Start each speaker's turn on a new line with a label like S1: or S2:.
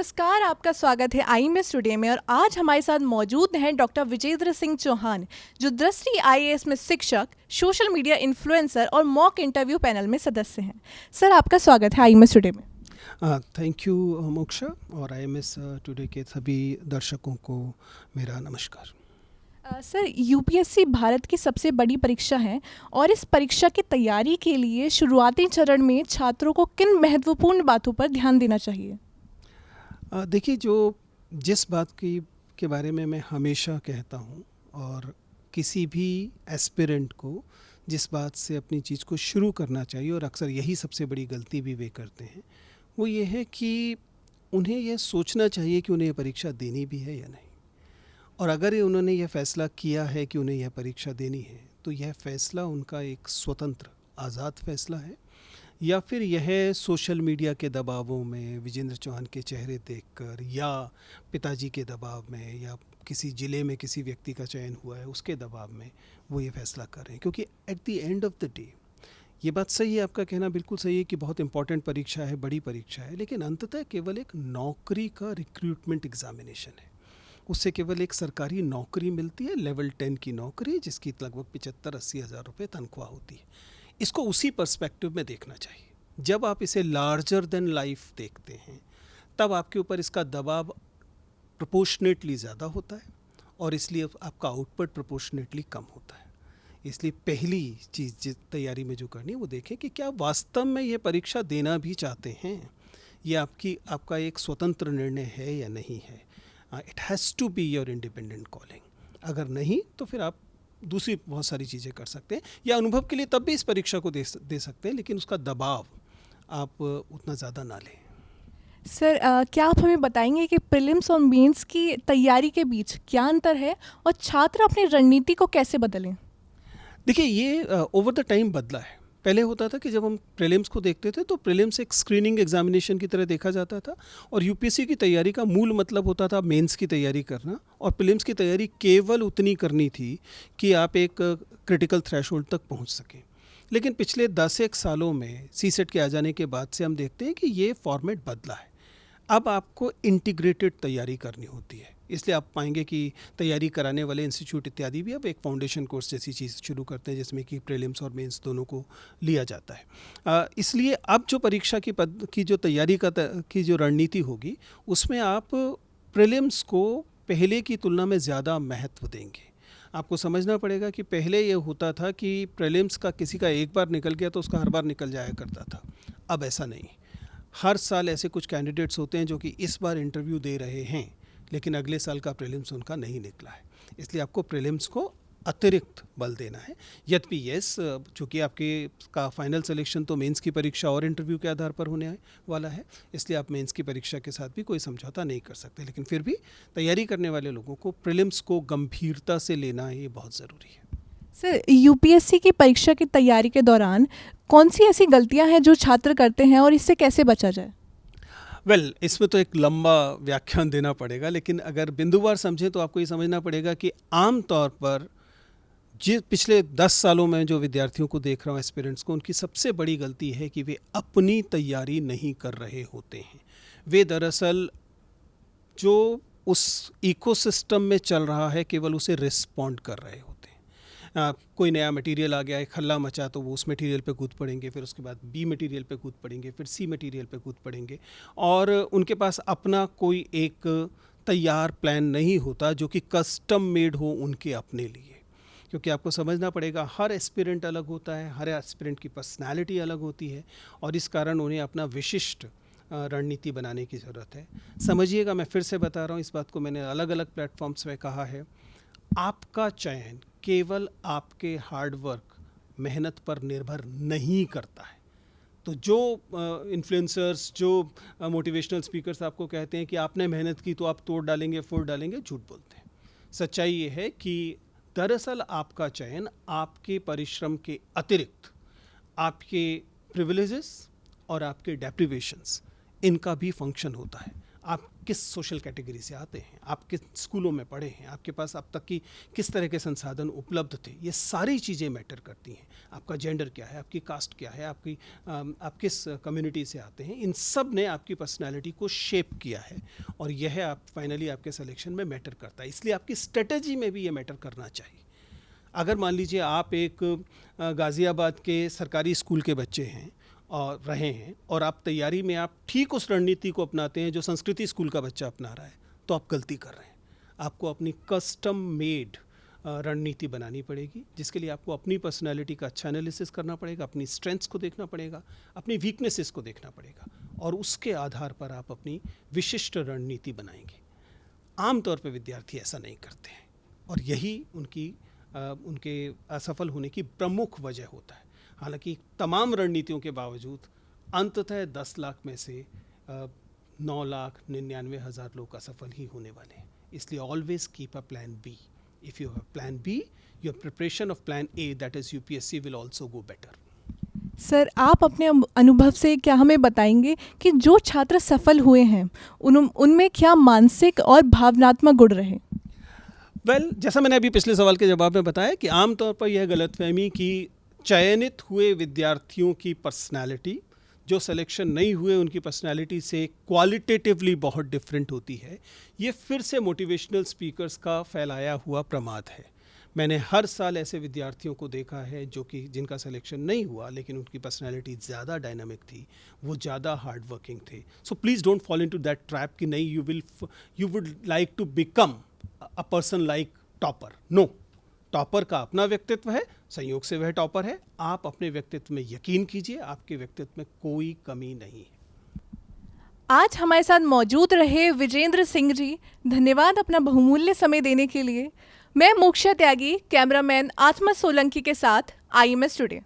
S1: नमस्कार, आपका स्वागत है आईएमएस टुडे में। और आज हमारे साथ मौजूद हैं डॉक्टर विजेंद्र सिंह चौहान, जो दृष्टि आईएएस में शिक्षक, सोशल मीडिया इन्फ्लुएंसर और मॉक इंटरव्यू पैनल में सदस्य हैं। सर, आपका स्वागत है आईएमएस टुडे में।
S2: थैंक यू मोक्षा, और आईएमएस टुडे के सभी दर्शकों को मेरा नमस्कार।
S1: सर, यूपीएससी भारत की सबसे बड़ी परीक्षा है और इस परीक्षा की तैयारी के लिए शुरुआती चरण में छात्रों को किन महत्वपूर्ण बातों पर ध्यान देना चाहिए?
S2: देखिए, जिस बात के बारे में मैं हमेशा कहता हूँ, और किसी भी एस्पिरेंट को जिस बात से अपनी चीज़ को शुरू करना चाहिए, और अक्सर यही सबसे बड़ी गलती भी वे करते हैं, वो ये है कि उन्हें यह सोचना चाहिए कि उन्हें यह परीक्षा देनी भी है या नहीं। और अगर उन्होंने यह फ़ैसला किया है कि उन्हें यह परीक्षा देनी है, तो यह फ़ैसला उनका एक स्वतंत्र आज़ाद फ़ैसला है, या फिर यह सोशल मीडिया के दबावों में, विजेंद्र चौहान के चेहरे देखकर, या पिताजी के दबाव में, या किसी ज़िले में किसी व्यक्ति का चयन हुआ है उसके दबाव में वो ये फ़ैसला कर रहे हैं। क्योंकि at the end of the day ये बात सही है, आपका कहना बिल्कुल सही है कि बहुत इंपॉर्टेंट परीक्षा है, बड़ी परीक्षा है, लेकिन अंततः केवल एक नौकरी का रिक्रूटमेंट एग्जामिनेशन है। उससे केवल एक सरकारी नौकरी मिलती है, लेवल 10 की नौकरी, जिसकी लगभग 75-80 हज़ार रुपये तनख्वाह होती है। इसको उसी पर्सपेक्टिव में देखना चाहिए। जब आप इसे लार्जर देन लाइफ देखते हैं, तब आपके ऊपर इसका दबाव प्रोपोर्शनेटली ज़्यादा होता है, और इसलिए आपका आउटपुट प्रोपोर्शनेटली कम होता है। इसलिए पहली चीज़ जिस तैयारी में जो करनी है वो देखें कि क्या वास्तव में ये परीक्षा देना भी चाहते हैं, ये आपका एक स्वतंत्र निर्णय है या नहीं है। It has to be your independent calling. अगर नहीं तो फिर आप दूसरी बहुत सारी चीज़ें कर सकते हैं, या अनुभव के लिए तब भी इस परीक्षा को दे सकते हैं, लेकिन उसका दबाव आप उतना ज़्यादा ना लें।
S1: सर, क्या आप हमें बताएंगे कि प्रीलिम्स और मेंस की तैयारी के बीच क्या अंतर है और छात्र अपनी रणनीति को कैसे बदलें?
S2: देखिए, ये ओवर द टाइम बदला है। पहले होता था कि जब हम प्रीलिम्स को देखते थे तो प्रीलिम्स एक स्क्रीनिंग एग्जामिनेशन की तरह देखा जाता था, और यूपीएससी की तैयारी का मूल मतलब होता था मेंस की तैयारी करना, और प्रीलिम्स की तैयारी केवल उतनी करनी थी कि आप एक क्रिटिकल थ्रेशोल्ड तक पहुंच सकें। लेकिन पिछले 10 सालों में सीसेट के आ जाने के बाद से हम देखते हैं कि ये फॉर्मेट बदला है। अब आपको इंटीग्रेटेड तैयारी करनी होती है। इसलिए आप पाएंगे कि तैयारी कराने वाले इंस्टीट्यूट इत्यादि भी अब एक फाउंडेशन कोर्स जैसी चीज़ शुरू करते हैं, जिसमें कि प्रीलिम्स और मेंस दोनों को लिया जाता है। इसलिए अब जो परीक्षा की जो तैयारी की जो रणनीति होगी, उसमें आप प्रीलिम्स को पहले की तुलना में ज़्यादा महत्व देंगे। आपको समझना पड़ेगा कि पहले ये होता था कि प्रीलिम्स का किसी का एक बार निकल गया तो उसका हर बार निकल जाया करता था। अब ऐसा नहीं। हर साल ऐसे कुछ कैंडिडेट्स होते हैं जो कि इस बार इंटरव्यू दे रहे हैं, लेकिन अगले साल का प्रीलिम्स उनका नहीं निकला है। इसलिए आपको प्रीलिम्स को अतिरिक्त बल देना है। यद्यपि यस, चूँकि आपके का फाइनल सिलेक्शन तो मेंस की परीक्षा और इंटरव्यू के आधार पर होने वाला है, इसलिए आप मेंस की परीक्षा के साथ भी कोई समझौता नहीं कर सकते, लेकिन फिर भी तैयारी करने वाले लोगों को प्रीलिम्स को गंभीरता से लेना ये बहुत ज़रूरी है।
S1: सर, यूपीएससी की परीक्षा की तैयारी के दौरान कौन सी ऐसी गलतियां हैं जो छात्र करते हैं और इससे कैसे बचा जाए?
S2: इसमें तो एक लंबा व्याख्यान देना पड़ेगा, लेकिन अगर बिंदुवार समझें तो आपको ये समझना पड़ेगा कि आम तौर पर पिछले 10 सालों में जो विद्यार्थियों को देख रहा हूँ, एस्पिरेंट्स को, उनकी सबसे बड़ी गलती है कि वे अपनी तैयारी नहीं कर रहे होते हैं। वे दरअसल जो उस इकोसिस्टम में चल रहा है केवल उसे रिस्पॉन्ड कर रहे होते हैं। कोई नया मटेरियल आ गया, एक हल्ला मचा, तो वो उस मटेरियल पे कूद पड़ेंगे, फिर उसके बाद बी मटेरियल पे कूद पड़ेंगे, फिर सी मटेरियल पे कूद पड़ेंगे, और उनके पास अपना कोई एक तैयार प्लान नहीं होता जो कि कस्टम मेड हो उनके अपने लिए। क्योंकि आपको समझना पड़ेगा, हर एस्पिरेंट अलग होता है, हर एस्पिरेंट की पर्सनैलिटी अलग होती है, और इस कारण उन्हें अपना विशिष्ट रणनीति बनाने की ज़रूरत है। समझिएगा, मैं फिर से बता रहा हूँ, इस बात को मैंने अलग अलग प्लेटफॉर्म्स में कहा है, आपका चयन केवल आपके हार्डवर्क, मेहनत पर निर्भर नहीं करता है। तो जो इन्फ्लुएंसर्स, जो मोटिवेशनल स्पीकर्स आपको कहते हैं कि आपने मेहनत की तो आप तोड़ डालेंगे, फोड़ डालेंगे, झूठ बोलते हैं। सच्चाई ये है कि दरअसल आपका चयन आपके परिश्रम के अतिरिक्त आपके प्रिविलेजेस और आपके डेप्रिवेशंस, इनका भी फंक्शन होता है। आप किस सोशल कैटेगरी से आते हैं, आप किस स्कूलों में पढ़े हैं, आपके पास अब तक की किस तरह के संसाधन उपलब्ध थे, ये सारी चीज़ें मैटर करती हैं। आपका जेंडर क्या है, आपकी कास्ट क्या है, आप किस कम्युनिटी से आते हैं, इन सब ने आपकी पर्सनैलिटी को शेप किया है और यह आप फाइनली आपके सिलेक्शन में मैटर करता है। इसलिए आपकी स्ट्रेटजी में भी ये मैटर करना चाहिए। अगर मान लीजिए आप एक गाज़ियाबाद के सरकारी स्कूल के बच्चे हैं और रहे हैं और आप तैयारी में आप ठीक उस रणनीति को अपनाते हैं जो संस्कृति स्कूल का बच्चा अपना रहा है, तो आप गलती कर रहे हैं। आपको अपनी कस्टम मेड रणनीति बनानी पड़ेगी, जिसके लिए आपको अपनी पर्सनालिटी का अच्छा एनालिसिस करना पड़ेगा, अपनी स्ट्रेंथ्स को देखना पड़ेगा, अपनी वीकनेसेस को देखना पड़ेगा और उसके आधार पर आप अपनी विशिष्ट रणनीति बनाएंगे। आमतौर पर विद्यार्थी ऐसा नहीं करते हैं और यही उनके असफल होने की प्रमुख वजह होता है। हालांकि तमाम रणनीतियों के बावजूद अंततः 10 लाख में से 9,99,000 लोग असफल ही होने वाले हैं। इसलिए always keep a plan B. If you have plan B, your preparation of plan A, that is UPSC, will also go better.
S1: Sir, आप अपने अनुभव से क्या हमें बताएंगे कि जो छात्र सफल हुए हैं उनमें क्या मानसिक और भावनात्मक गुण रहे?
S2: जैसा मैंने अभी पिछले सवाल के जवाब में बताया कि आमतौर पर यह गलतफहमी कि चयनित हुए विद्यार्थियों की पर्सनालिटी जो सिलेक्शन नहीं हुए उनकी पर्सनालिटी से क्वालिटेटिवली बहुत डिफरेंट होती है, ये फिर से मोटिवेशनल स्पीकर्स का फैलाया हुआ प्रमाद है। मैंने हर साल ऐसे विद्यार्थियों को देखा है जो कि जिनका सिलेक्शन नहीं हुआ लेकिन उनकी पर्सनालिटी ज़्यादा डायनामिक थी, वो ज़्यादा हार्ड वर्किंग थे। So please don't fall into that trap कि नहीं you would like to become a person like topper. No, topper का अपना व्यक्तित्व है, संयोग से वह टॉपर है। आप अपने व्यक्तित्व में यकीन कीजिए, आपके व्यक्तित्व में कोई कमी नहीं है।
S1: आज हमारे साथ मौजूद रहे विजेंद्र सिंह जी, धन्यवाद अपना बहुमूल्य समय देने के लिए। मैं मोक्षा त्यागी, कैमरामैन आत्मा सोलंकी के साथ IMS टुडे।